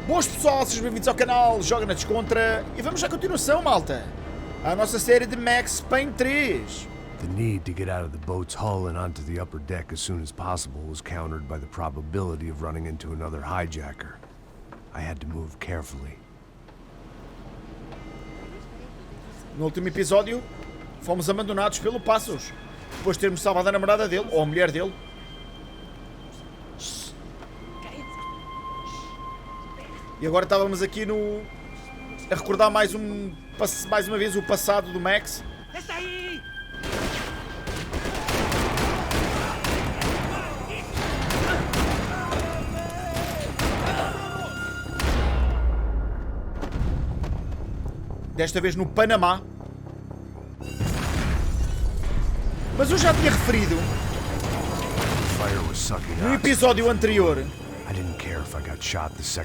Boas pessoal, sejam bem-vindos ao canal Joga na Descontra e vamos à continuação, malta. A nossa série de Max Payne 3. The need to get out of the boat's hull and onto the upper deck as soon as possible was countered by the probability of running into another hijacker. I had to move carefully. No último episódio, fomos abandonados pelo Passos, depois de termos salvado a namorada dele, ou a mulher dele. E agora estávamos aqui a recordar mais uma vez o passado do Max. Desta vez no Panamá. Mas eu já tinha referido no episódio anterior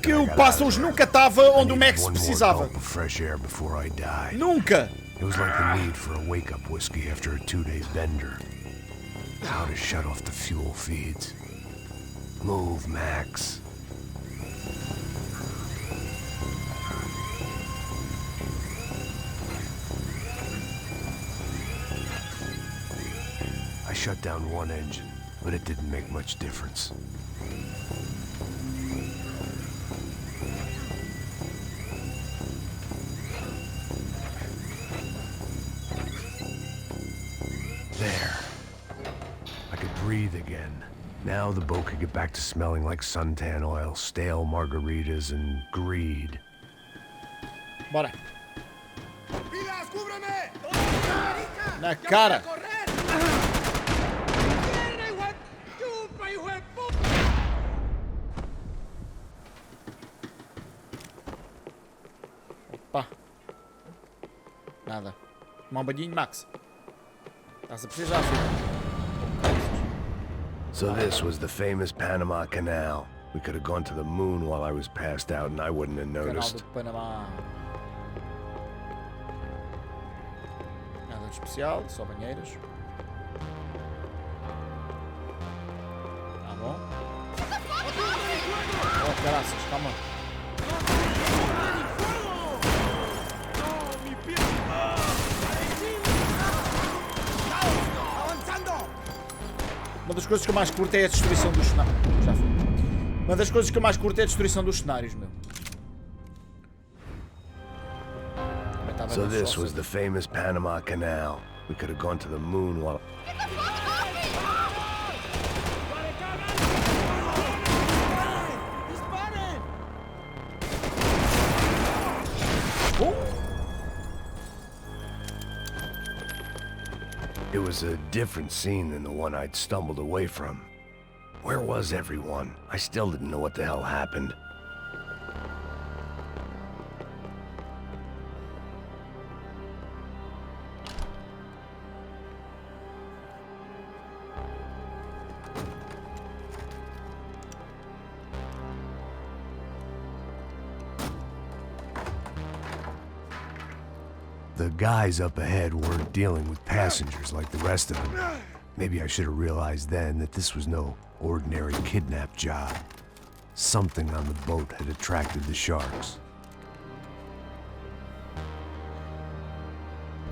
que o Passos nunca estava onde o Max precisava. Nunca! It was like the need for a wake-up whiskey after a 2-day bender. How to shut off the fuel feeds. Move, Max. I shut down one engine, but it didn't make much difference. There. I could breathe again. Now the boat could get back to smelling like suntan oil, stale margaritas, and greed. Bora. Na cara. Opa. Nada. Tomar um banhinho, Max. Estás a precisar, filho. So this was the famous Panama Canal. We could have gone to the moon while I was passed out and I wouldn't have Canal noticed. do Panamá. Nada de especial, só banheiras. Tá bom. Oh, caraças, calma. Uma das coisas que eu mais curto é a destruição dos cenários. Já foi. Uma das coisas que eu mais curto é a destruição dos cenários, meu. So this was the famous Panama Canal. We could have gone to the moon while... It was a different scene than the one I'd stumbled away from. Where was everyone? I still didn't know what the hell happened. The guys up ahead weren't dealing with passengers like the rest of them. Maybe I should have realized then that this was no ordinary kidnap job. Something on the boat had attracted the sharks.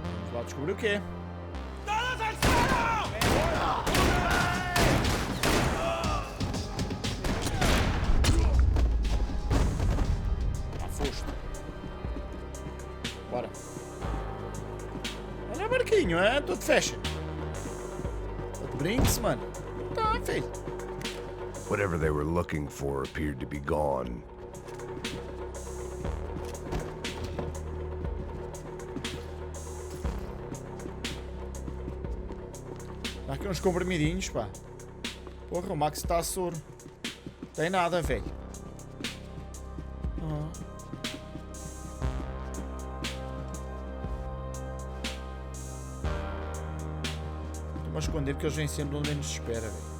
Vamos lá descobrir o quê? Ah, foste. Bora. Olha o barquinho, é? Todo fashion. Todo brinks, mano. Tá, filho. Whatever they were looking for appeared to be gone. Dá aqui uns comprimidinhos, pá. Porra, o Max está soro. Tem nada, velho. Estou-me a esconder porque eles vêm sempre onde menos se espera, velho.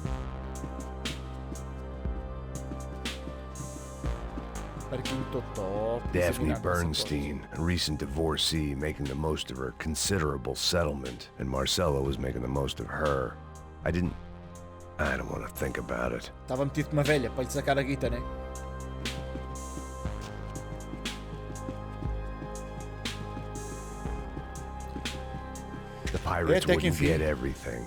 Daphne Bernstein, a recent divorcee, making the most of her considerable settlement, and Marcella was making the most of her. I don't want to think about it. Estava metido com uma velha para lhe sacar a guita, né? The pirates até que wouldn't enfim. get everything.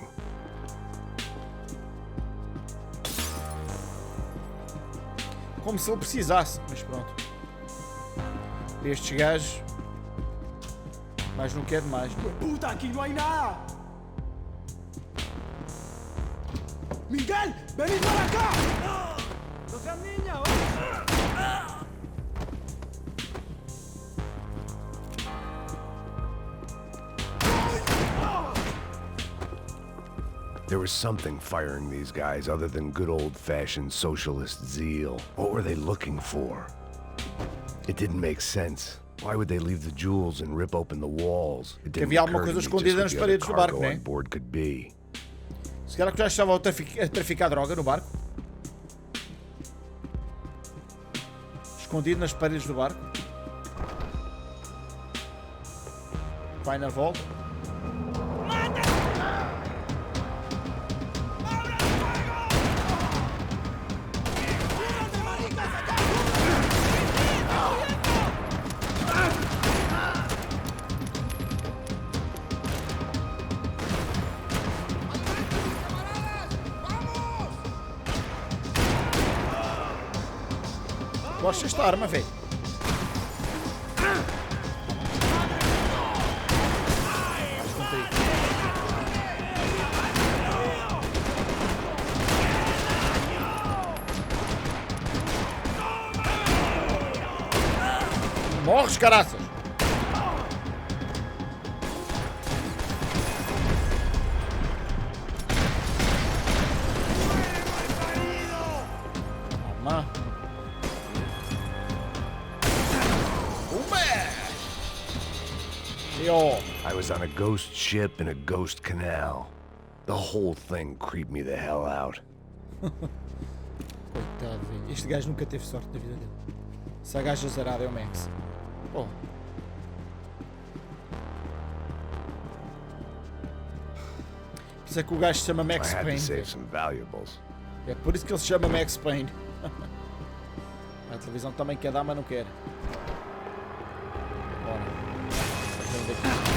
Como se ele precisasse, mas pronto. Estes gajos. Mas não quero mais. ¡Puta, aquí no hay nada! ¡Miguel, venid para acá! ¡No seas niña! There was something firing these guys other than good old-fashioned socialist zeal. What were they looking for? It didn't make sense. Why would they leave the jewels and rip open the walls? It didn't havia alguma occur to coisa me escondida just nas what the paredes other do barco, cargo né? on board could be. Se calhar que já estavam a traficar droga no barco. Escondido nas paredes do barco. Vai na volta. Gosto desta arma, velho. Morres, caraças! Toma. Yo. I was on a ghost ship in a ghost canal. The whole thing creeped me the hell out. Coitado, velho. Este gajo nunca teve sorte na vida dele. Se a gaja zarada é o Max. Bom. Por isso é que o gajo se chama Max I had to Payne. save some valuables. É por isso que ele se chama Max Payne. A televisão também quer dar, mas não quer. Bora. Vamos daqui.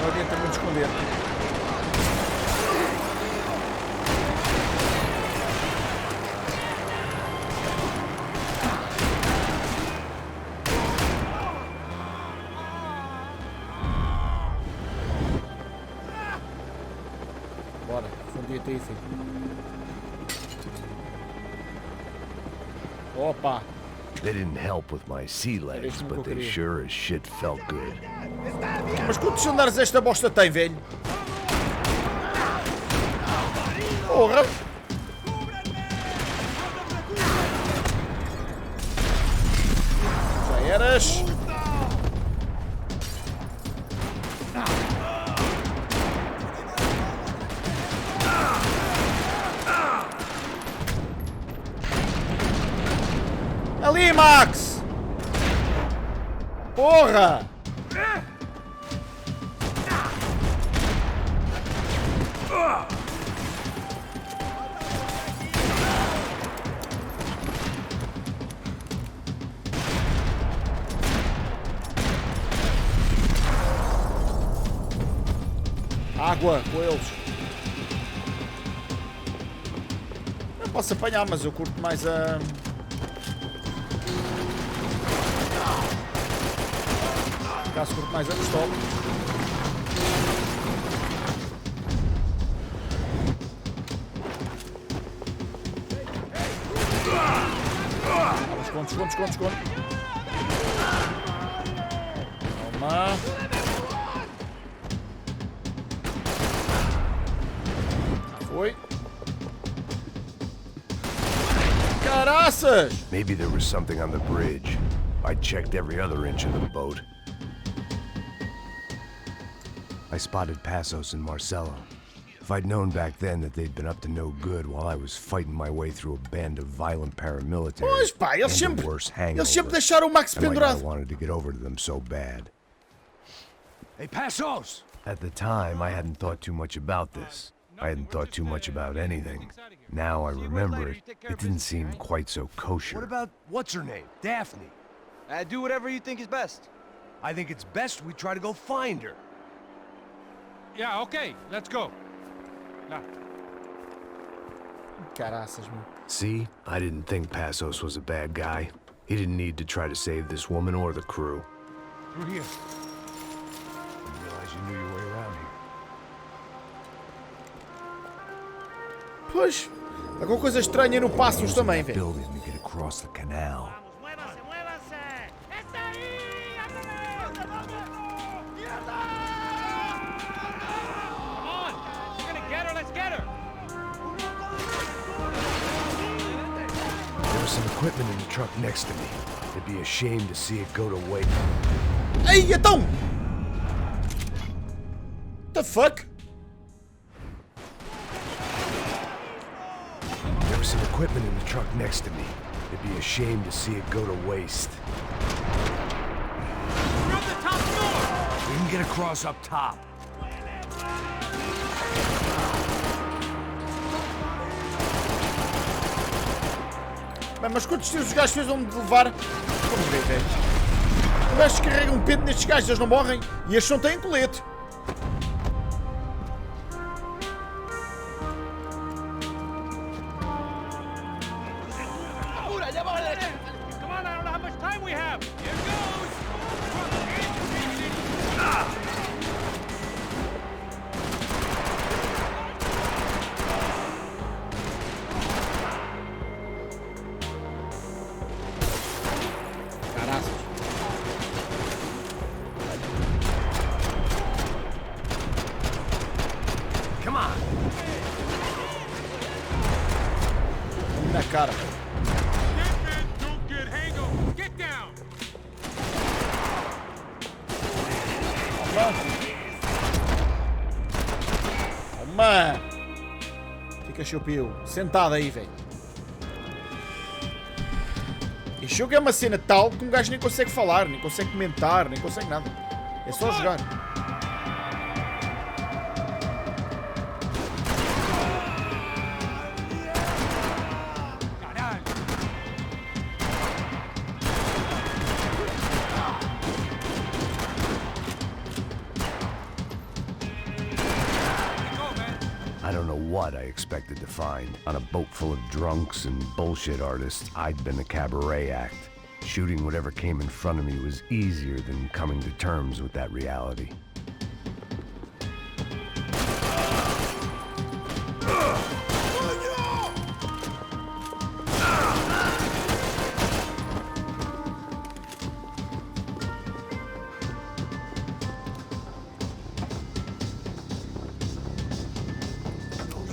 Não adianta muito esconder. Bora, fundir-te aí, filho. Opa! They didn't help with my sea legs, but they sure as shit felt good. Mas quantos andares esta bosta tem, velho? Porra! Já eras! Ali, Max! Porra! Água com eles. Eu posso apanhar, mas eu curto mais a... Caso curto mais a pistola. Esconde. Toma. Foi. Caraças! Maybe there was something on the bridge. I checked every other inch of the boat. I spotted Passos and Marcelo. If I'd known back then that they'd been up to no good while I was fighting my way through a band of violent paramilitaries, Pois pá, eles and sempre a worse hangover, deixaram o Max I might not pendurado. have wanted to get over to them so bad. ¡Hey, Passos! At the time, I hadn't thought too much about this. I hadn't thought too much about anything. Now I remember it, it didn't seem quite so kosher. What about, what's her name? Daphne. Do whatever you think is best. I think it's best we try to go find her. Yeah, okay, let's go. Now. Caraças, meu. See? I didn't think Passos was a bad guy. He didn't need to try to save this woman or the crew. Through here. Didn't realize you knew your way around here. Pois, alguma coisa estranha no Passos também, velho. Building to get across the canal. Come on, you're gonna get her, let's get her. There was some equipment in the truck next to me. It'd be a shame to see it go to waste. Ei, então! The fuck? There was some equipment in the truck next to me. It'd be a shame to see it go to waste. We're up the top floor. We can get across up top. Bem, mas quantos tiros os gajos vão de levar? Vamos ver, velho. Os gajos carregam um pente nestes gajos, eles não morrem. E estes não têm colete. Come on, I don't know how much time we have. Here goes. Caraças. Come on. Na cara. Don't get hangover. Get down. Toma. Fica chupio. Sentado aí, velho. Este jogo é uma cena tal que um gajo nem consegue falar, nem consegue comentar, nem consegue nada. É só jogar. Caralho. Go, man. I don't know what I expected to find. On a boat full of drunks and bullshit artists, I'd been a cabaret act. Shooting whatever came in front of me was easier than coming to terms with that reality.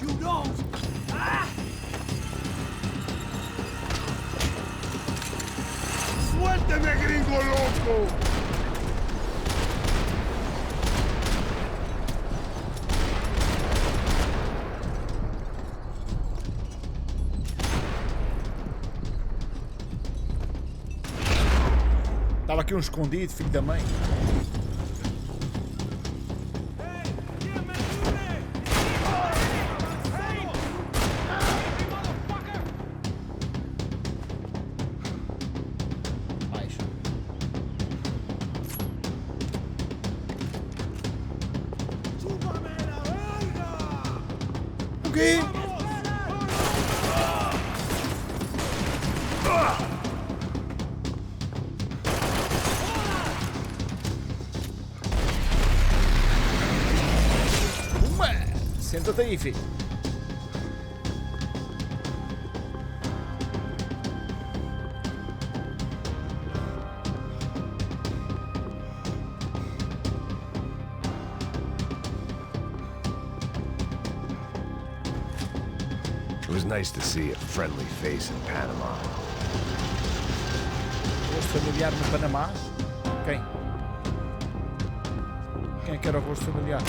You don't! ¡Suélteme, gringo loco! Estava aqui um escondido, filho da mãe. Mais. O quê? Senta-te aí, filho. It was nice to see a friendly face in Panama. Rosto familiar no Panamá? Quem? Quem é que era o rosto familiar?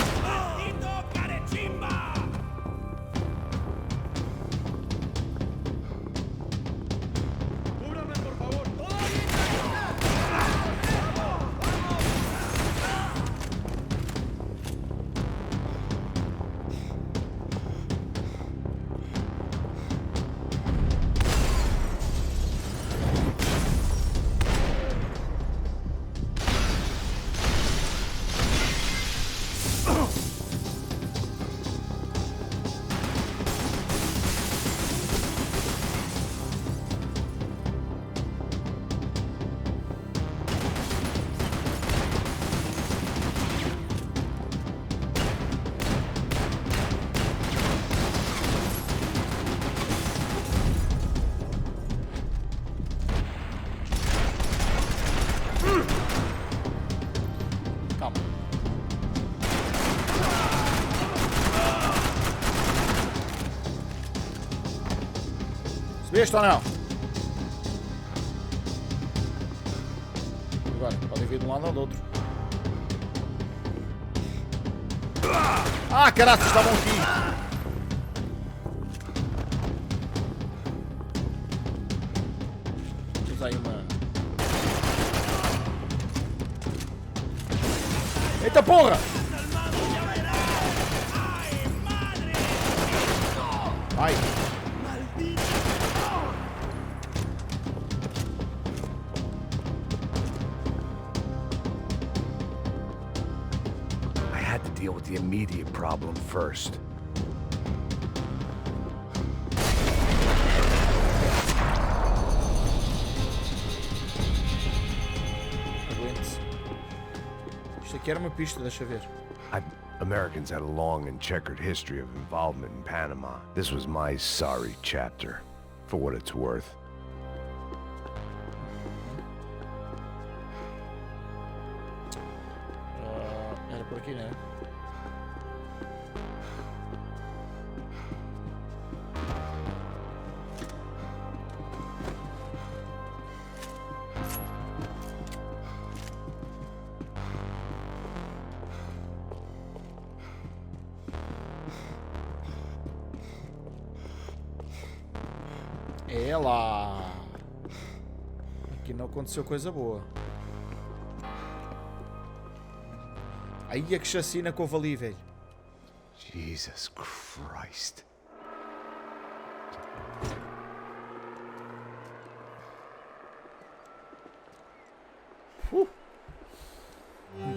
Calma. Subiste ou não? Agora, podem vir de um lado ou do outro. Ah, caralho, estavam aqui. Temos aí uma... Eita porra! Ai! I had to deal with the immediate problem first. Aguente-se. Isto aqui era uma pista, deixa ver. Americans had a long and checkered history of involvement in Panama. This was my sorry chapter, for what it's worth. Era por aqui, né? É lá. Aqui não aconteceu coisa boa. Aí é que chacina que houve ali, velho. Jesus Christ.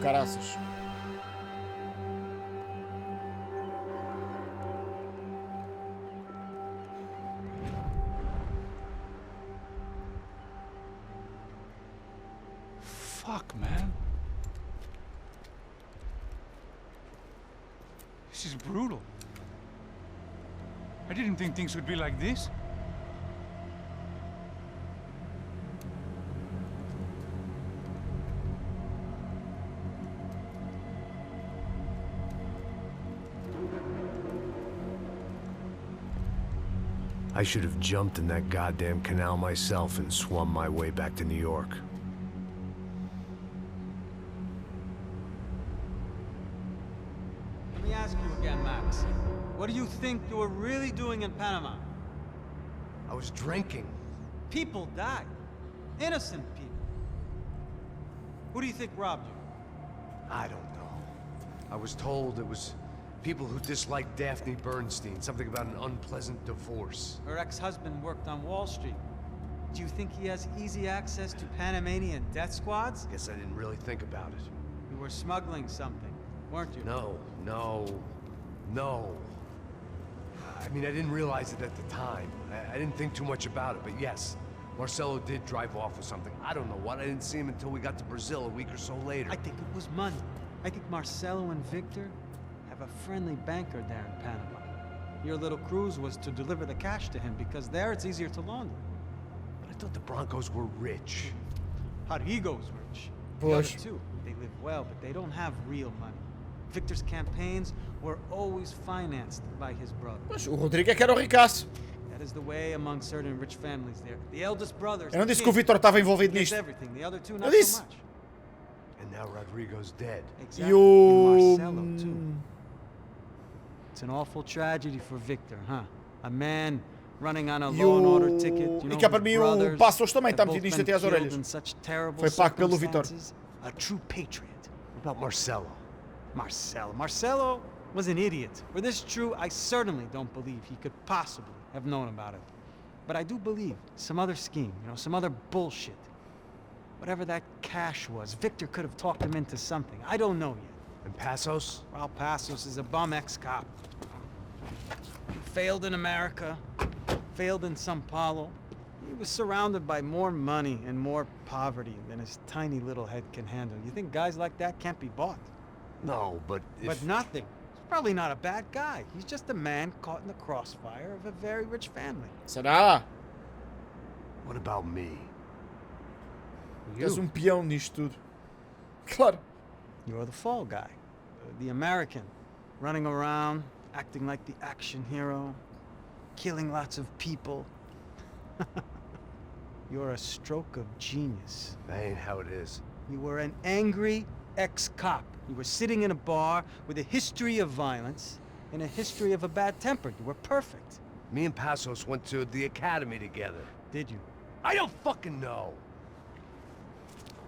Caraças. Fuck, man. This is brutal. I didn't think things would be like this. I should have jumped in that goddamn canal myself and swum my way back to New York. Let me ask you again, Max. What do you think you were really doing in Panama? I was drinking. People died. Innocent people. Who do you think robbed you? I don't know. I was told it was people who disliked Daphne Bernstein, something about an unpleasant divorce. Her ex-husband worked on Wall Street. Do you think he has easy access to Panamanian death squads? Guess I didn't really think about it. You were smuggling something, weren't you? No. I mean, I didn't realize it at the time. I didn't think too much about it, but yes, Marcelo did drive off with something. I don't know what. I didn't see him until we got to Brazil a week or so later. I think it was money. I think Marcelo and Victor have a friendly banker there in Panama. Your little cruise was to deliver the cash to him because there it's easier to launder. But I thought the Broncos were rich. Rodrigo's rich. The other two, they live well, but they don't have real money. Victor's campaigns were always financed by his brother. Mas o Rodrigo é que era o ricaço. That is the way among certain rich families there. The eldest brother. Eu não disse que o Vitor estava envolvido nisto. Everything. The other two not Eu disse. so much. And now Rodrigo's dead. Exactly. E o... And Marcelo too. It's an awful tragedy for Victor, huh? A man running on a law and order ticket. You know, e cá para his mim brothers o Passos também have está both metido nisto been até às killed orelhas. in such terrible Foi pago pelo Vitor. circumstances. A true patriot. What about Marcelo? Marcelo was an idiot. Were this true, I certainly don't believe he could possibly have known about it. But I do believe some other scheme, you know, some other bullshit. Whatever that cash was, Victor could have talked him into something. I don't know yet. And Passos? Well, Passos is a bum ex-cop. Failed in America, failed in São Paulo. He was surrounded by more money and more poverty than his tiny little head can handle. You think guys like that can't be bought? No, but if... But nothing. He's probably not a bad guy. He's just a man caught in the crossfire of a very rich family. Será? What about me? És um peão nisto tudo. Claro. You're the fall guy. The American. Running around, acting like the action hero. Killing lots of people. You're a stroke of genius. That ain't how it is. You were an angry ex-cop. You were sitting in a bar with a history of violence and a history of a bad temper. You were perfect. Me and Passos went to the academy together. Did you? I don't fucking know.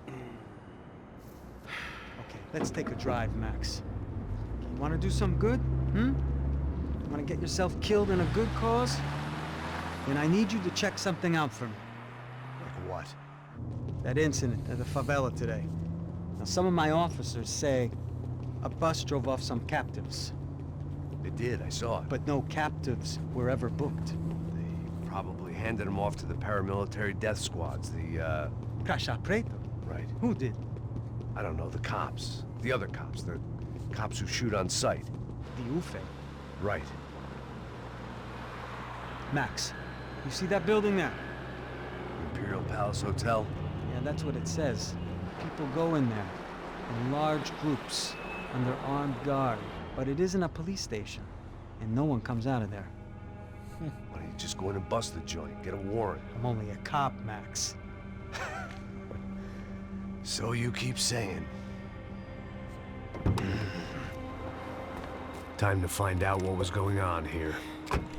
Okay, let's take a drive, Max. You want to do some good? You want to get yourself killed in a good cause? Then I need you to check something out for me. Like what? That incident at the favela today. Now, some of my officers say a bus drove off some captives. They did, I saw it. But no captives were ever booked. They probably handed them off to the paramilitary death squads, the, Caixa Preta? Right. Who did? I don't know, the cops. The other cops. The cops who shoot on sight. The UFE. Right. Max, you see that building there? Imperial Palace Hotel? Yeah, that's what it says. People go in there in large groups under armed guard. But it isn't a police station, and no one comes out of there. Why don't you just go in and bust the joint? Get a warrant. I'm only a cop, Max. So you keep saying. Time to find out what was going on here.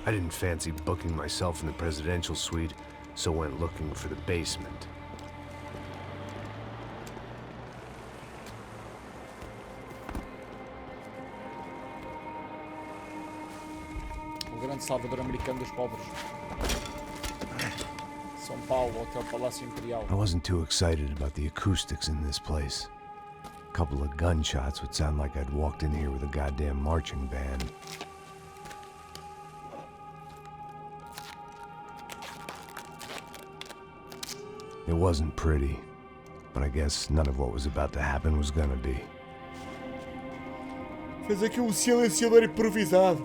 I didn't fancy booking myself in the presidential suite, so went looking for the basement. O grande salvador americano dos pobres. São Paulo, Hotel Palácio Imperial. I wasn't too excited about the acoustics in this place. A couple of gunshots would sound like I'd walked in here with a goddamn marching band. It wasn't pretty, but I guess none of what was about to happen was gonna be. Fez aqui silenciador improvisado.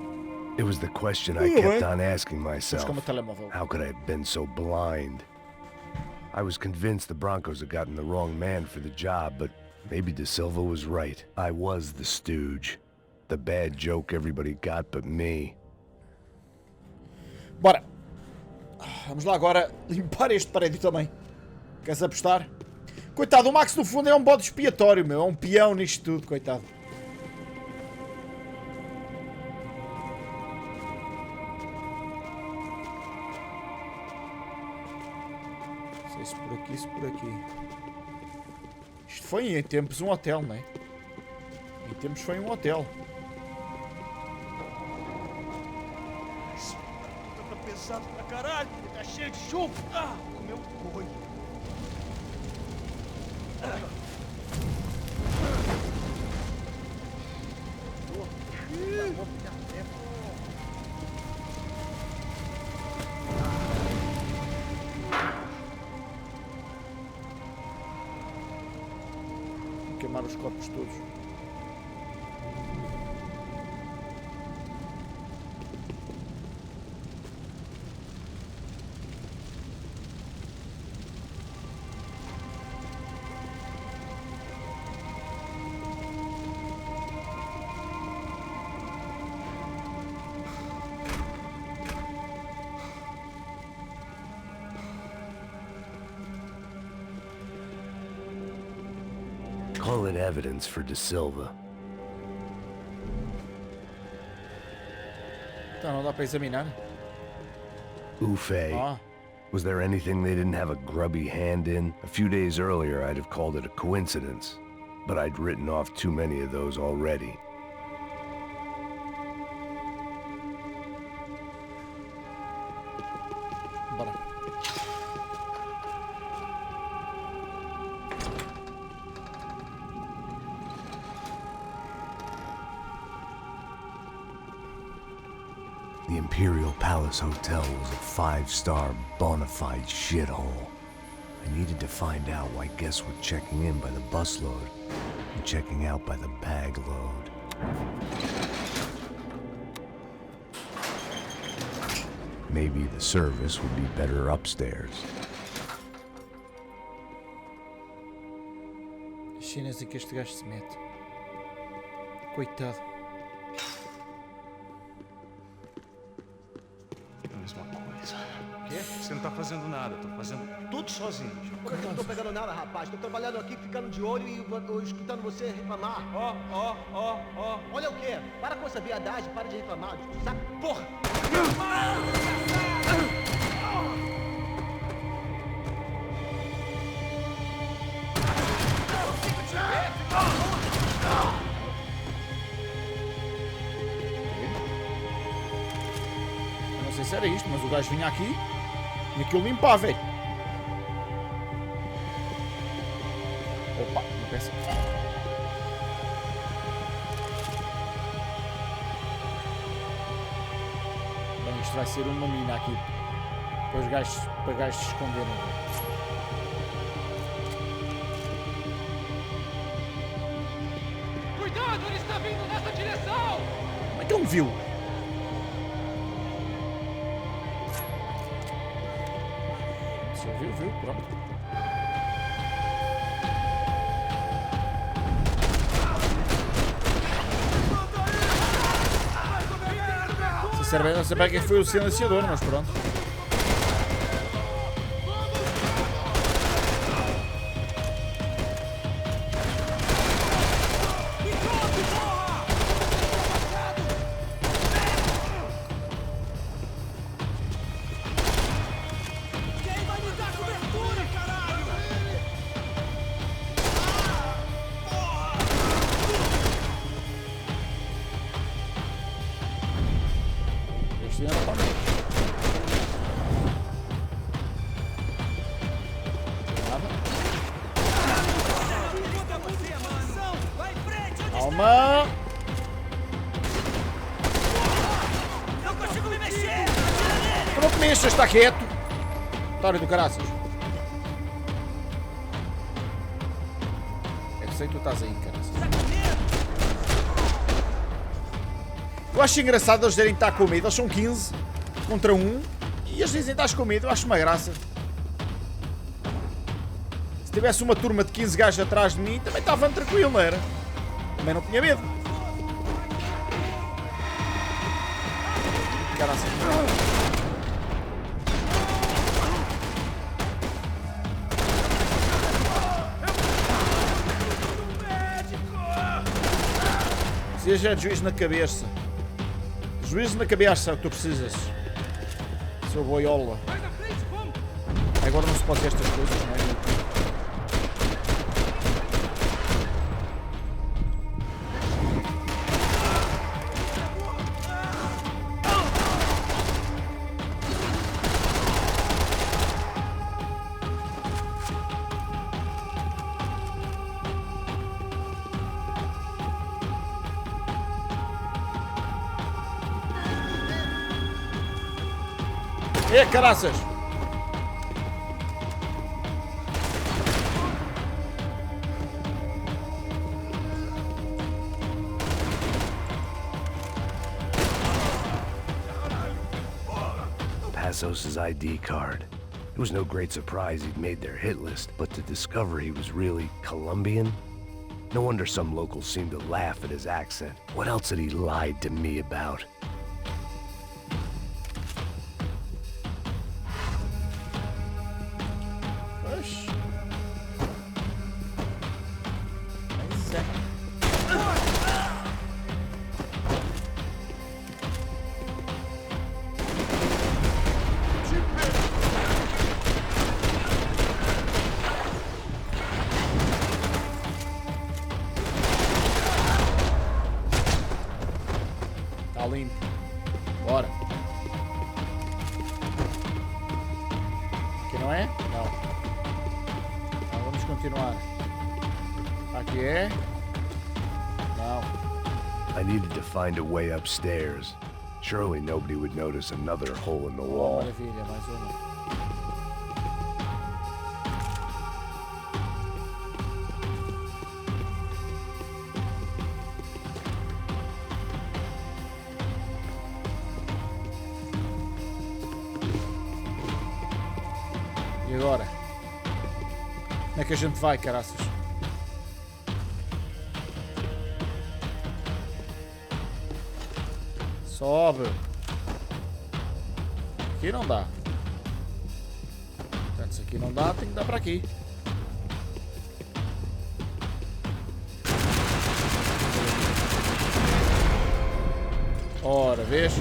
It was the question I kept on asking myself. Como telemóvel. How could I have been so blind? I was convinced the Broncos had gotten the wrong man for the job, but maybe De Silva was right. I was the stooge. The bad joke everybody got but me. Bora. Vamos lá agora limpar este prédio também. Queres apostar? Coitado, o Max no fundo é um bode expiatório, meu. É um peão nisto tudo, coitado. Não sei se por aqui, se por aqui. Isto foi em tempos um hotel, não é? Em tempos foi um hotel. Tá pesado pra caralho, tá cheio de chumbo. Ah, comeu boi. Vou queimar os corpos todos. Call it evidence for De Silva. Então não dá para examinar? Ufe. Ah. Was there anything they didn't have a grubby hand in? A few days earlier, I'd have called it a coincidence, but I'd written off too many of those already. Bora. The Imperial Palace Hotel was a five-star, bona fide shithole. I needed to find out why guests were checking in by the busload and checking out by the bag load. Maybe the service would be better upstairs. As cenas em que este gajo se mete. Coitado. É a mesma coisa. O quê? Você não tá fazendo nada, tô fazendo tudo sozinho. Eu não tô pegando nada, rapaz. Tô trabalhando aqui, ficando de olho e escutando você reclamar. Ó. Olha o quê? Para com essa viadagem, para de reclamar. Sabe? Porra! Eu não sei se era isto, mas o gajo vinha aqui e aquilo limpava, velho. Opa, uma peça. Bem, isto vai ser uma mina aqui. Para os gajos se esconderem. Cuidado, ele está vindo nessa direção! Como é que ele me viu? Se ele viu, pronto. Sinceramente não sei bem quem foi o silenciador, mas pronto. Este ainda está bem. Calma! Não consigo me mexer! Tu não te mexas, está quieto! Otário do caraças. É que sei que tu estás aí, caraças. Eu acho engraçado eles dizerem que está com medo. Eles são 15 contra 1 e eles dizem que estás com medo. Eu acho uma graça. Se tivesse uma turma de 15 gajos atrás de mim, também estava tranquilo, não era? Também não tinha medo. Caraças. Seja juízo na cabeça. Juízo na cabeça é o que tu precisas. Seu boiola. Agora não se pode ter estas coisas, não é? Caraças! Passos' ID card. It was no great surprise he'd made their hit list, but to discover he was really Colombian? No wonder some locals seemed to laugh at his accent. What else had he lied to me about? Está limpo. Bora. Aqui não é? Não. Então vamos continuar. Aqui é? Não. I needed to find a way upstairs. Surely nobody would notice another hole in the wall. Maravilha, mais uma. E agora? Como é que a gente vai, caraças? Sobe. Aqui não dá. Portanto, se aqui não dá, tem que dar para aqui. Ora, vês?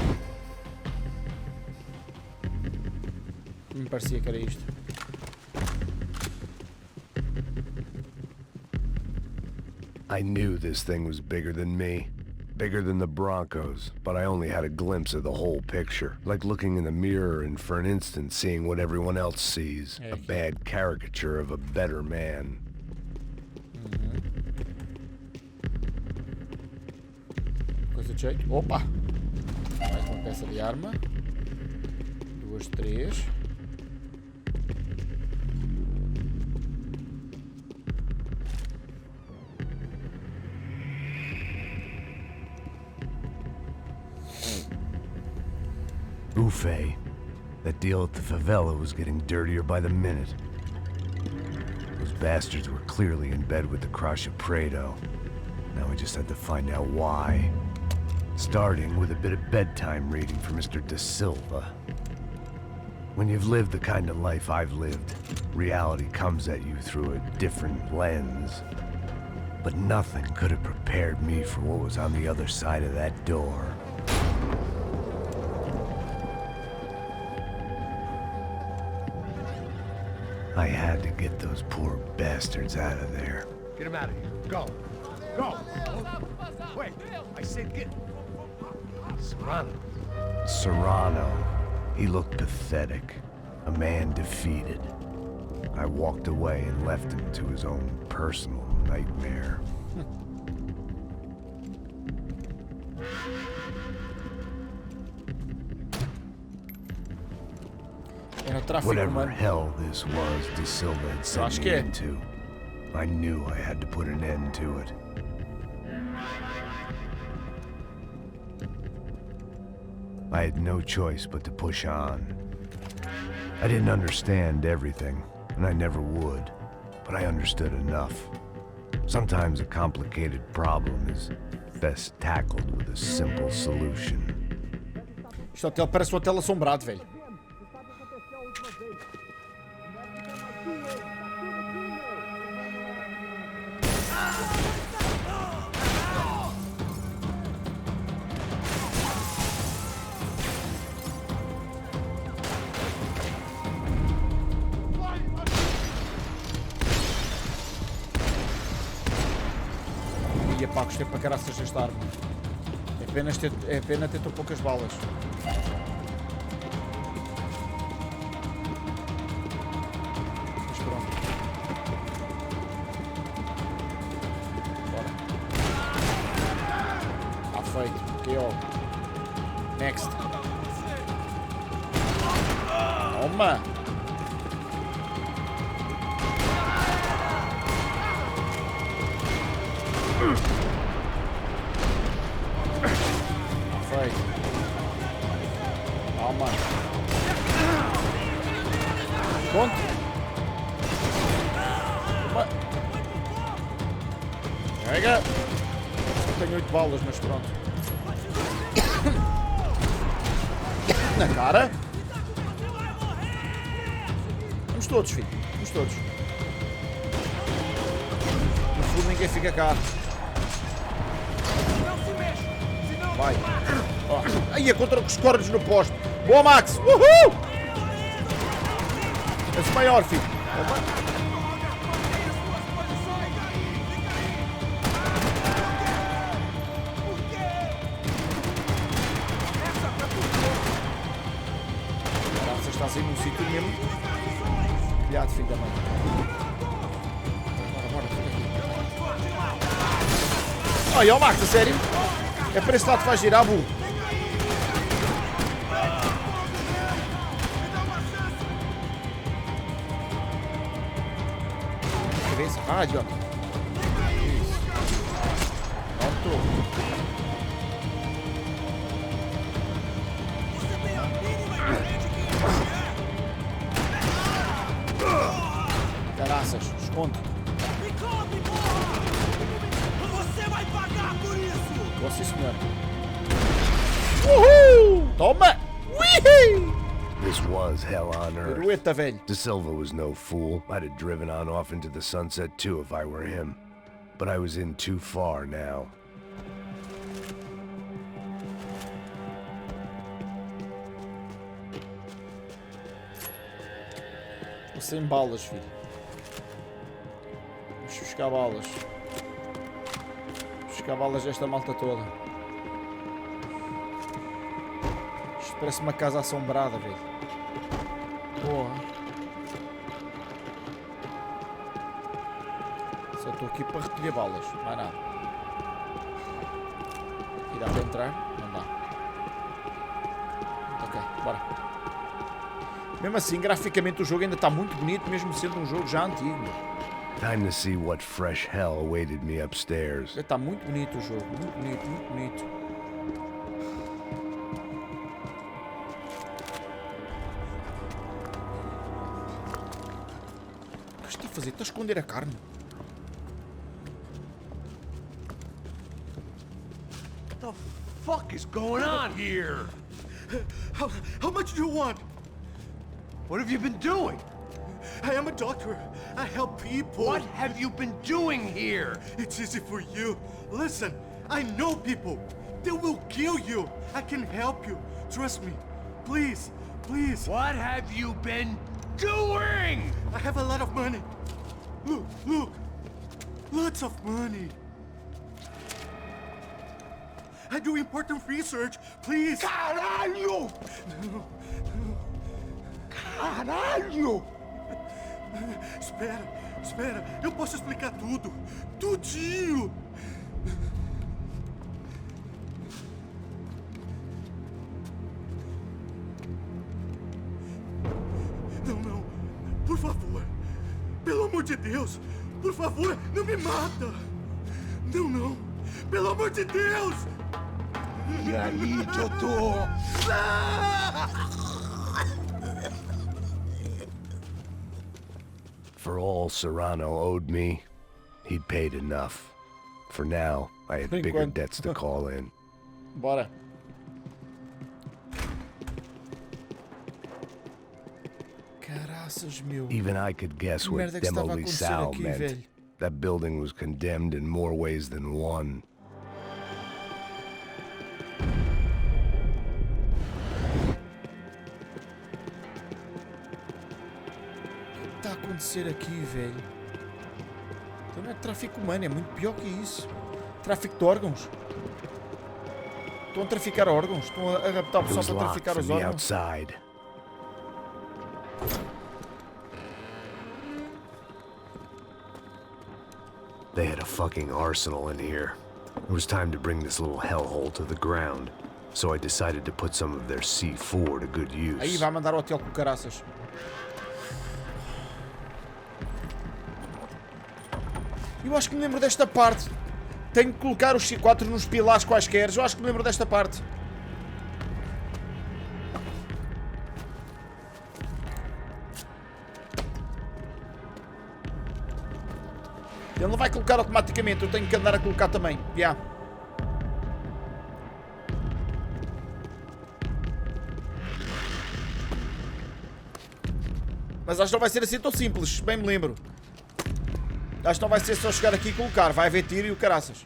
Me parecia que era isto. I knew this thing was bigger than me. Bigger than the Broncos, but I only had a glimpse of the whole picture. Like looking in the mirror and for an instant seeing what everyone else sees. A bad caricature of a better man. Coisa de jeito. Opa! Mais uma peça de arma. 2, 3. Buffet. That deal at the favela was getting dirtier by the minute. Those bastards were clearly in bed with the Crusher Prado. Now we just had to find out why. Starting with a bit of bedtime reading for Mr. De Silva. When you've lived the kind of life I've lived, reality comes at you through a different lens. But nothing could have prepared me for what was on the other side of that door. I had to get those poor bastards out of there. Get him out of here. Go. Go. Wait. I said get... Serrano. Serrano. He looked pathetic. A man defeated. I walked away and left him to his own personal nightmare. Whatever hell this was, De Silva had sent me into, I knew I had to put an end to it. I had no choice but to push on. I didn't understand everything, and I never would, but I understood enough. Sometimes a complicated problem is best tackled with a simple solution. Isto hotel parece um hotel assombrado, velho. E pá, gostei para caraças desta arma. É pena ter tão poucas balas. Mas pronto. Bora. Está feito. KO. Next. Toma! Feito. Calma. Pronto. Uma. Pega. Só tenho 8 balas, mas pronto. Na cara. Vamos todos, filho. Vamos todos. No fundo ninguém fica cá. Vai. Oh. Aí, contra os cornos no poste. Boa, Max. Uhul! Esse maior, filho. Você está assim num sítio mesmo. Pilhado, filho da mãe. Bora, fica aqui. Olha, o Max, a sério? É para esse lado que faz girar, burro. Cabeça. Ah, idiota. Isso. Pronto. Caraças, esconde. Você vai pagar por isso! Boa, sim, senhor. Uhul! Toma! Ui! This was hell on earth. Pirueta, velho. De Silva was no fool. I'd have driven on off into the sunset too if I were him. But I was in too far now. Tô sem balas, filho. Vamos buscar balas. Vamos buscar balas desta malta toda. Isto parece uma casa assombrada, velho. Porra. Só estou aqui para recolher balas, mais nada. E dá para entrar? Não dá. Ok, bora. Mesmo assim, graficamente o jogo ainda está muito bonito, mesmo sendo um jogo já antigo. Time to see what fresh hell awaited me upstairs. Está muito bonito o jogo, muito bonito, muito bonito. O que estás a fazer? Estás a esconder a carne? What the fuck is going on here? How much do you want? What have you been doing? I am a doctor. I help people. What have you been doing here? It's easy for you. Listen, I know people. They will kill you. I can help you. Trust me. Please, please. What have you been doing? I have a lot of money. Look, look. Lots of money. I do important research. Please. Caralho! Caralho! Espera, espera. Eu posso explicar tudo. Tudinho. Não, não. Por favor. Pelo amor de Deus. Por favor, não me mata. Não, não. Pelo amor de Deus. E aí, doutor? For all Serrano owed me, he'd paid enough. For now, I had bigger debts to call in. Bora. Caraças, meu. Even I could guess what Merda que estava a acontecer demolição aqui, meant. velho. That building was condemned in more ways than one. O que está a acontecer aqui, velho? Então não é tráfico humano, é muito pior que isso. Tráfico de órgãos. Estão a traficar órgãos. Estão a raptar o It pessoal was para locked traficar from os the órgãos. outside. They had a fucking arsenal in here. It was time to bring this little hellhole to the ground. So I decided to put some of their C4 to good use. Aí vai mandar o hotel com caraças. Eu acho que me lembro desta parte. Tenho que colocar os C4 nos pilares quaisquer. Eu acho que me lembro desta parte. Ele não vai colocar automaticamente. Eu tenho que andar a colocar também. Yeah. Mas acho que não vai ser assim tão simples. Bem me lembro. Acho que não vai ser só chegar aqui e colocar. Vai haver tiro e o caraças.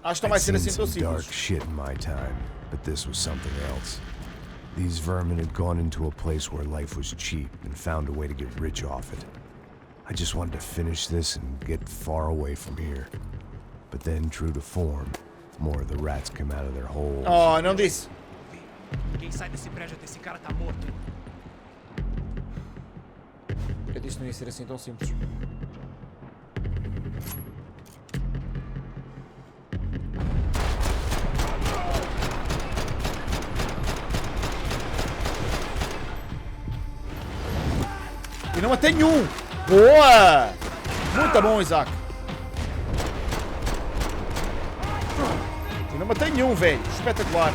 Acho que não vai ser assim tão Dark simples. shit in my time, but this was something else. These vermin had gone into a place where life was cheap and found a way to get rich off it. I just wanted to finish this and get far away from here. But then, true to form, more of the rats came out of their holes. Oh, não disse. Quem sai desse prédio desse cara tá morto. Eu disse que não ia ser assim tão simples. E não matei nenhum! Boa! Muito bom, Isaac! E não matei nenhum, velho! Espetacular!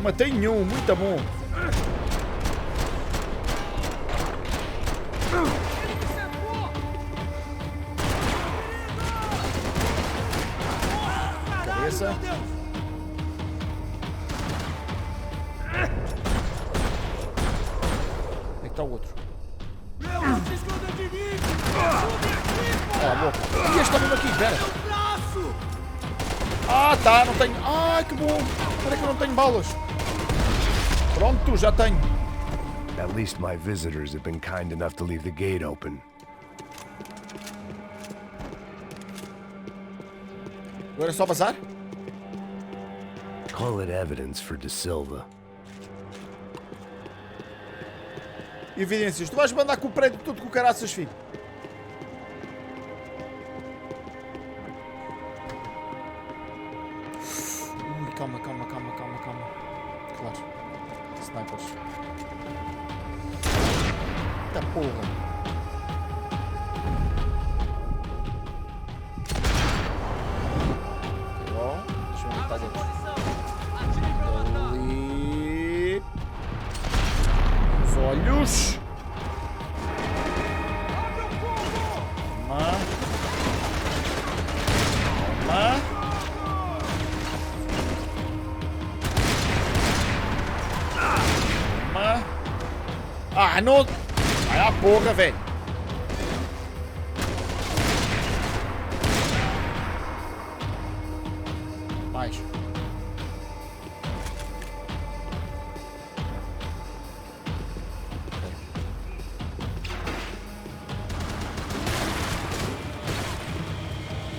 Não matei nenhum, muito bom. Cabeça. Onde é que está o outro? Ah, boca. Ih, este está mesmo aqui, pera. Ah, tá, não tenho. Ai, que bom. Espera que eu não tenho balas. Pronto, já tenho. At least my visitors have been kind enough to leave the gate open. Agora é só bazar? Call it evidence for De Silva. Evidências. Tu vais mandar com o prédio todo com caraças, filho. Ui, calma. Claro. Snipers. Eita porra. Ó, deixa eu ver onde está dentro. Ali. Os olhos. Toma. Ah, não. Vai a porra, velho. Mais.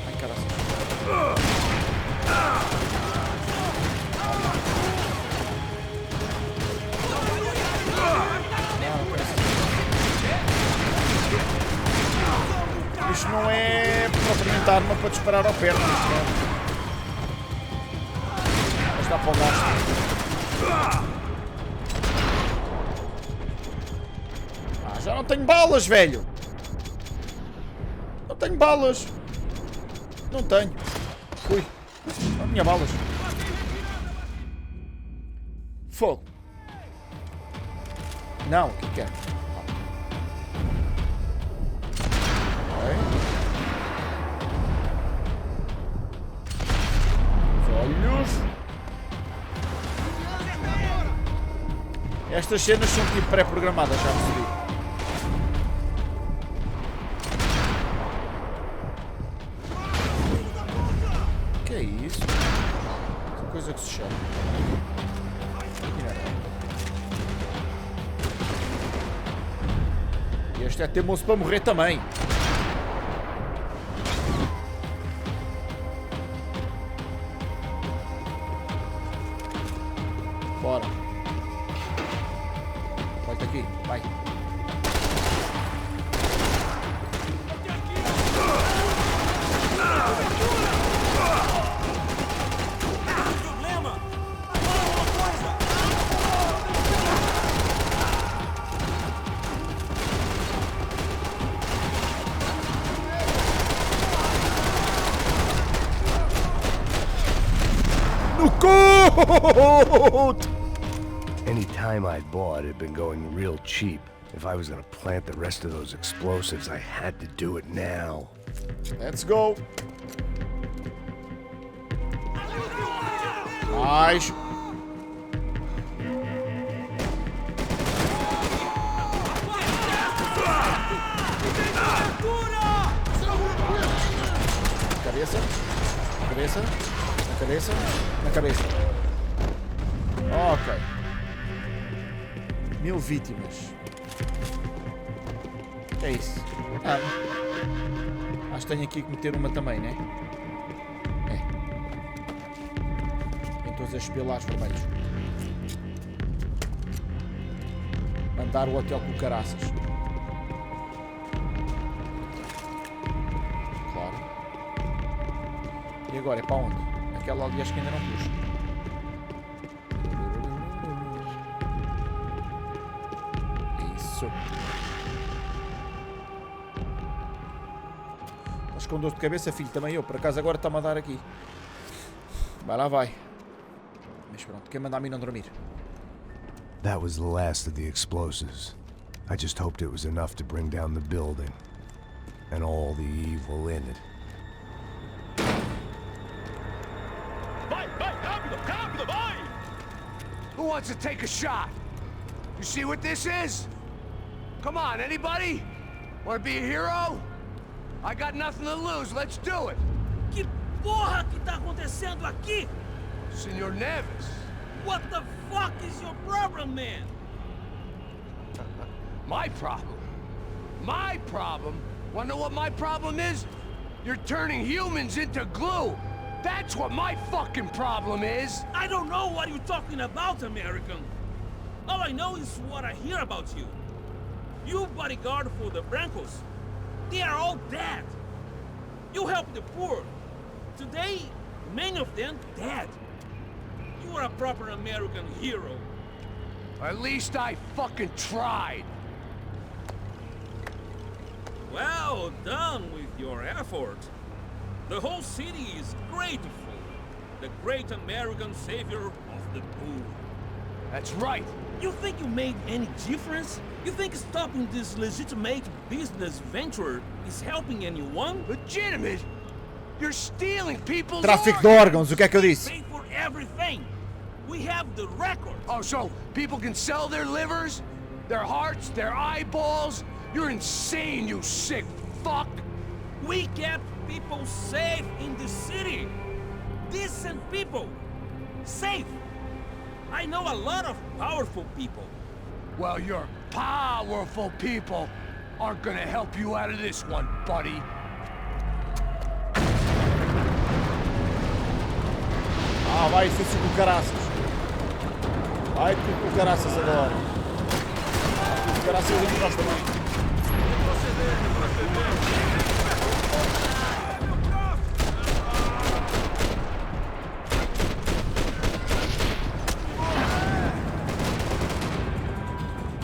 Ai, caralho. Isto não é propriamente arma para disparar ao perto. Mas dá para o gasto. Ah, já não tenho balas, velho. Não tenho balas. Não tenho. Ui. Não tinha balas. Fogo. Não, o que é? Olhos. Estas cenas são tipo pré-programadas, já percebi. O que é isso? Essa coisa que se chama. E este é teimoso para morrer também. Bora. Volta aqui, vai. No coat! Any time I'd bought had been going real cheap. If I was gonna plant the rest of those explosives, I had to do it now. Let's go. Mais. Cabeça. Cabeça. Na cabeça. Na cabeça. Ok. 1000 vítimas. É isso. Ah, acho que tenho aqui que meter uma também, né? É. Tem todos estes pilares vermelhos. Mandar o hotel com caraças. Claro. E agora é para onde? Aquela ali acho que ainda não puxa. Isso. Mas com dor de cabeça, filho, também eu. Por acaso agora está-me a dar aqui. Vai lá, vai. Mas pronto, quem manda a mim não dormir? That was the last of the explosives. I just hoped it was enough to bring down the building. And all the evil in it. Vai, rápido, rápido, vai! Who wants to take a shot? You see what this is? Come on, anybody? Want to be a hero? I got nothing to lose, let's do it! Que porra que tá acontecendo aqui? Senor Neves. What the fuck is your problem, man? My problem? My problem? Wanna know what my problem is? You're turning humans into glue! That's what my fucking problem is! I don't know what you're talking about, American. All I know is what I hear about you. You bodyguard for the Brancos. They are all dead. You help the poor. Today, many of them dead. You are a proper American hero. At least I fucking tried. Well done with your effort. The whole city is grateful. The great American savior of the poor. That's right. You think you made any difference? You think stopping this legitimate business venture is helping anyone? Legitimate? You're stealing people's Tráfico de órgãos, o que é que eu disse? Pay for everything. We have the record. Oh, so people can sell their livers? Their hearts? Their eyeballs? You're insane, you sick fuck! We kept people safe in the city. Decent people. Safe. I know a lot of powerful people. Well, your powerful people aren't gonna help you out of this one, buddy. Ah, vai, isso com caraças. Vai com caraças agora. Com caraças em nós também.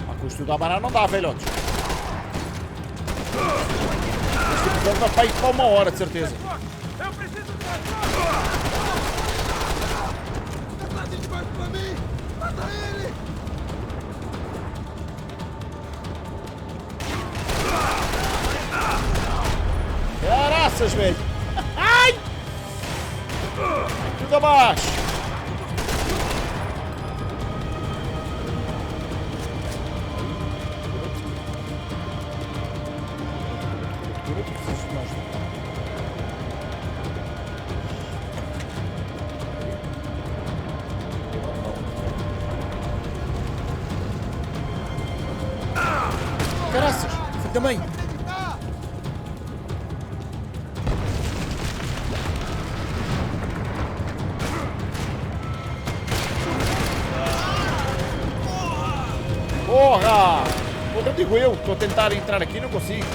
A custo da banana não dá, velhotes. Este episódio vai para ir para 1 hora, de certeza. Eu preciso de Tá debaixo pra mim! Mata ele! Caraças, velho! Ai! Tudo abaixo! Caraças! Filho da mãe! Porra! Porra, digo eu. Estou a tentar entrar aqui e não consigo.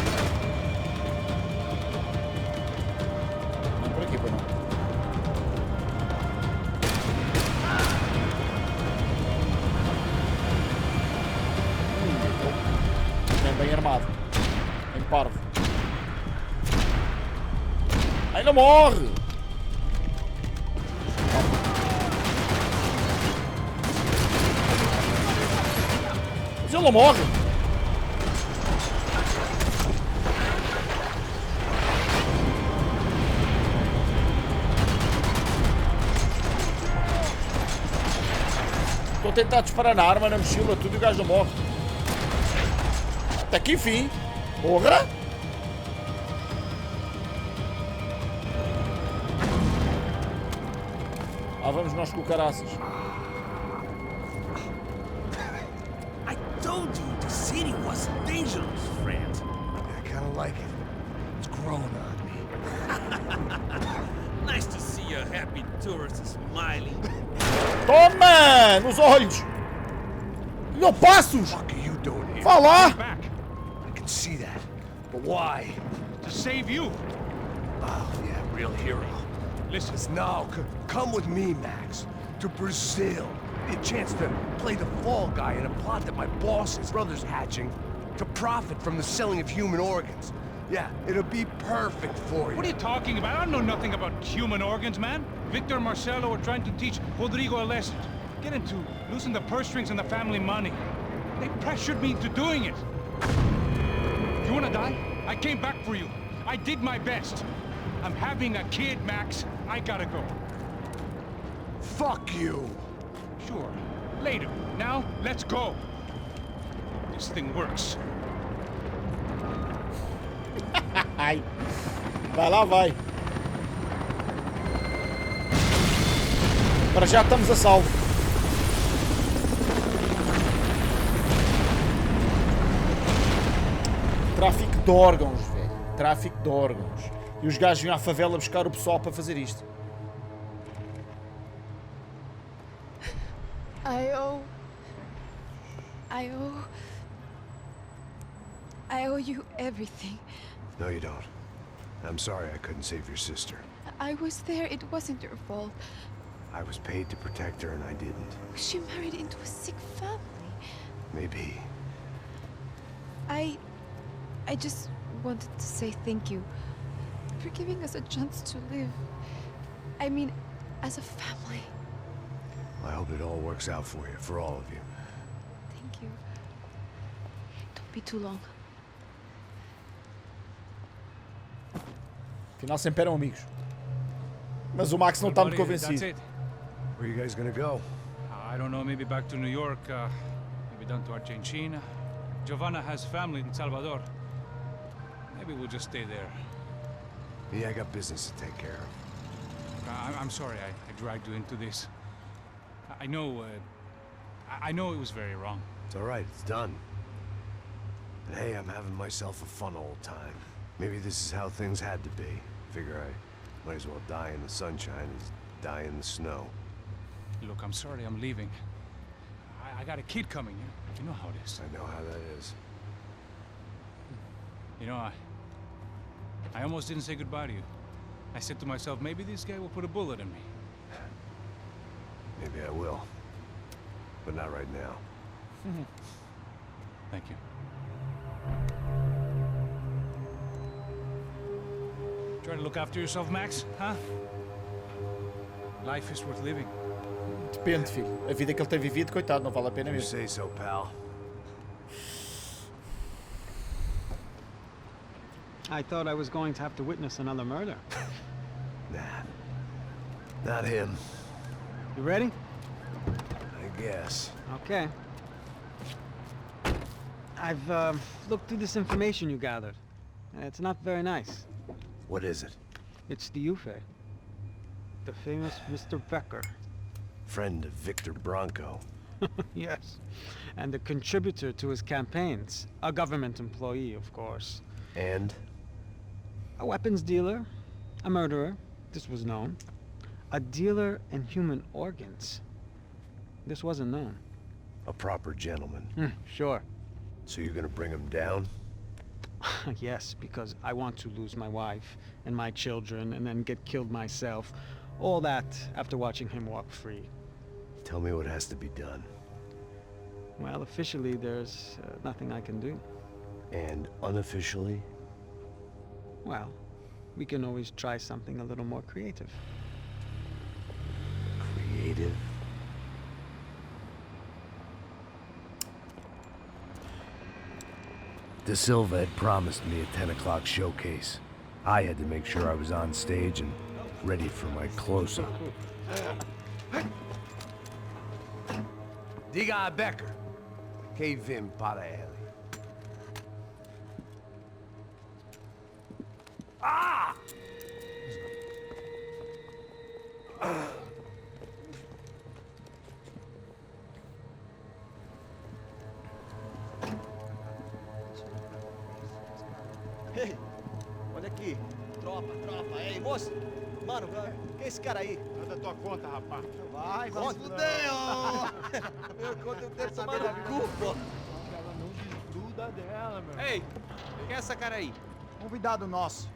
Não, por aqui, por não. Bem armado. Em parvo. Ai, não morre! Mas ele não morre! Estou a tentar disparar na arma, na mochila, tudo e o gajo não morre. Até que enfim! Porra! Ah, vamos nós com o caraças. I told you the city was dangerous, friend. I kinda like it. It's growing on me. Nice to see a happy tourist smiling. Toma! Nos olhos! Não passos! What are you doing here? Vá lá! Back. I can see that. But why? To save you. Oh, yeah, real hero. Listen, No, come with me, Max. To Brazil. Be a chance to play the fall guy in a plot that my boss's brother's hatching to profit from the selling of human organs. Yeah, it'll be perfect for you. what are you talking about? I know nothing about human organs, man. Victor and Marcelo were trying to teach Rodrigo a lesson. Get him to loosen the purse strings and the family money. They pressured me into doing it. You wanna die? I came back for you. I did my best. I'm having a kid, Max. I gotta go. Fuck you! Sure. Later. Now, let's go. This thing works. Ai. Vai lá, vai. Para já estamos a salvo. Tráfico de órgãos, velho. Tráfico de órgãos. E os gajos iam à favela buscar o pessoal para fazer isto. I owe you everything. No, you don't. I'm sorry I couldn't save your sister. I was there. It wasn't your fault. I was paid to protect her and I didn't. She married into a sick family. Maybe. I just wanted to say thank you for giving us a chance to live. I mean, as a family. I hope it all works out for you, for all of you. Thank you. Don't be too long. Afinal, sempre eram amigos. Mas o Max não está muito Everybody, convencido. that's it. Where are you guys gonna go? I don't know, maybe back to New York, maybe down to Argentina. Giovanna has family in Salvador. Maybe we'll just stay there. Yeah, I got business to take care of. I'm sorry I dragged you into this. I know it was very wrong. It's alright, it's done. And hey, I'm having myself a fun old time. Maybe this is how things had to be. Figure I might as well die in the sunshine as die in the snow. Look, I'm sorry I'm leaving. I got a kid coming, you know how it is. I know how that is. You know, I almost didn't say goodbye to you. I said to myself, maybe this guy will put a bullet in me. Maybe I will. But not right now. Thank you. Try to look after yourself, Max, huh? Life is worth living. Depende, filho. A vida que ele tem vivido, coitado, não vale a pena You mesmo. say so, pal. I thought I was going to have to witness another murder. Nah. Not him. You ready? I guess. Okay. I've looked through this information you gathered. It's not very nice. What is it? It's the Ufe. The famous Mr. Becker. Friend of Victor Branco. Yes. And a contributor to his campaigns. A government employee, of course. And? A weapons dealer. A murderer. This was known. A dealer in human organs. This wasn't known. A proper gentleman. Sure. So you're gonna bring him down? Yes, because I want to lose my wife and my children and then get killed myself. All that after watching him walk free. Tell me what has to be done. Well, officially, there's nothing I can do. And unofficially? Well, we can always try something a little more creative. Creative? De Silva had promised me a 10 o'clock showcase. I had to make sure I was on stage and ready for my close-up. Diga a Becker. Que vim para ele. Ah! Ei, olha aqui. Tropa. Ei, moço. Mano, quem é esse cara aí? Nada tua conta, rapaz. Vai se fuder, ó. Eu conto, eu quero saber da culpa. Ela não desgruda dela, meu. Ei, quem é essa cara aí? Convidado nosso.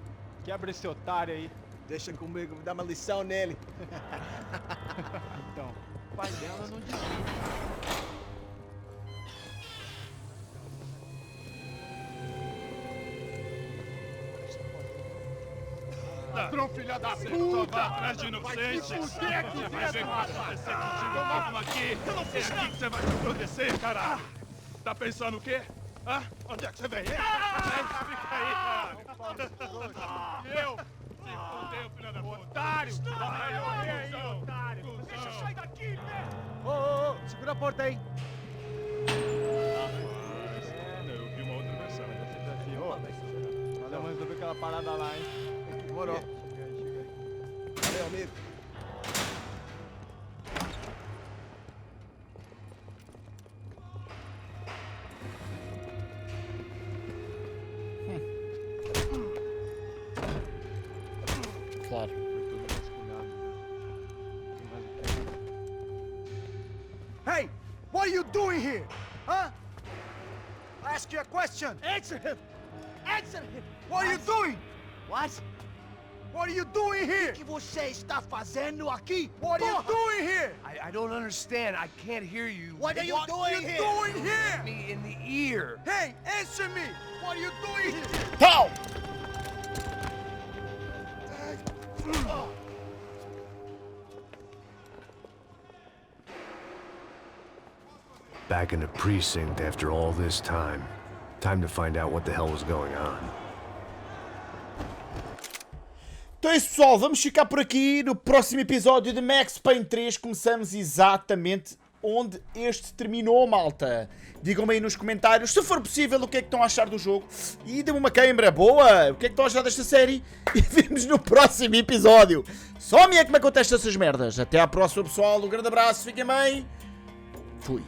Quebra esse otário aí. Deixa comigo, me dá uma lição nele. Então, o pai dela não desgruda. Ladrão, filha da puta! Só vai atrás de inocentes. Vai se fuder aqui Você vai ver o que vai acontecer contigo mesmo aqui. Eu não fiz É aqui que você vai se proteger, caralho. Tá pensando o quê? Hã? Onde é que você vem? Fica aí, caralho. Eu? Se fudeu, filha da puta. Otário! Vai morrer aí, otário! Deixa eu sair daqui, né? Ô, segura a porta aí. Eu vi uma outra versão. Valeu, mas resolveu aquela parada lá, hein? Demorou. Valeu, amigo. Claro. Hey, what are you doing here? Huh? I ask you a question. Answer him. Answer him. What are you doing? What? What are you doing here? O que você está fazendo aqui? What are you doing here? I don't understand. I can't hear you. What are you doing here? What are you doing here? Me in the ear. Hey, answer me. What are you doing here? Pau! Back in the precinct after all this time. Time to find out what the hell was going on. Então é isso, pessoal, vamos ficar por aqui. No próximo episódio de Max Payne 3 começamos exatamente onde este terminou, malta. Digam-me aí nos comentários, se for possível, o que é que estão a achar do jogo. E dê-me uma câimbra boa, o que é que estão a achar desta série. E vemos no próximo episódio. Só a mim é que me acontece essas merdas. Até à próxima, pessoal, um grande abraço, fiquem bem. Fui.